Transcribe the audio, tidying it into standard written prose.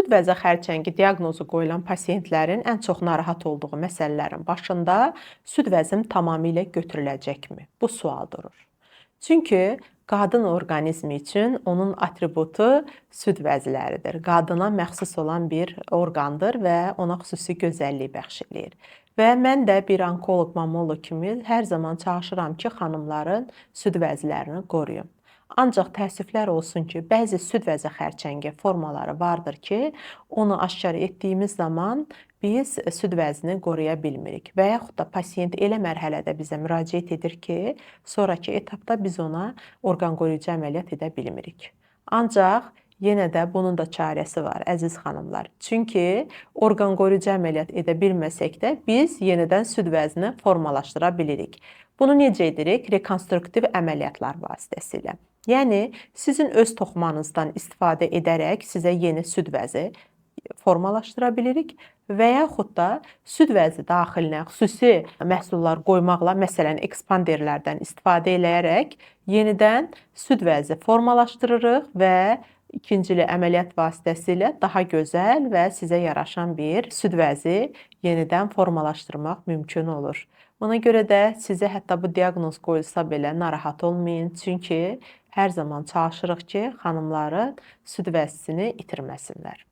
Süd vəzi xərçəngi diaqnozu qoyulan pasiyentlərin ən çox narahat olduğu məsələlərin başında süd vəzim tamamilə götürüləcəkmi? Bu sual durur. Çünki qadın orqanizmi üçün onun atributu süd vəzləridir. Qadına məxsus olan bir orqandır və ona xüsusi gözəllik bəxş eləyir. Və mən də bir onkoloq, mammoloq kimi hər zaman çalışıram ki, xanımların süd vəzlərini qoruyum. Ancaq təəssüflər olsun ki, bəzi süd vəzi xərçəngi formaları vardır ki, onu aşkar etdiyimiz zaman biz süd vəzini qoruya bilmirik və yaxud da pasiyent elə mərhələdə bizə müraciət edir ki, sonrakı etapda biz ona orqan qoruyucu əməliyyat edə bilmirik. Ancaq yenə də bunun da çarəsi var, əziz xanımlar. Çünki orqan qoruyucu əməliyyat edə bilməsək də biz yenidən süd vəzini formalaşdıra bilirik. Bunu necə edirik? Rekonstruktiv əməliyyatlar vasitəsilə. Yəni, sizin öz toxumanızdan istifadə edərək sizə yeni süd vəzi formalaşdıra bilirik və yaxud da süd vəzi daxilinə xüsusi məhsullar qoymaqla, məsələn, ekspanderlərdən istifadə edərək yenidən süd vəzi formalaşdırırıq və ikincili əməliyyat vasitəsilə daha gözəl və sizə yaraşan bir süd vəzi yenidən formalaşdırmaq mümkün olur. Ona görə də sizə hətta bu diaqnoz qoyulsa belə narahat olmayın, çünki hər zaman çalışırıq ki, xanımların süd vəzisini itirməsinlər.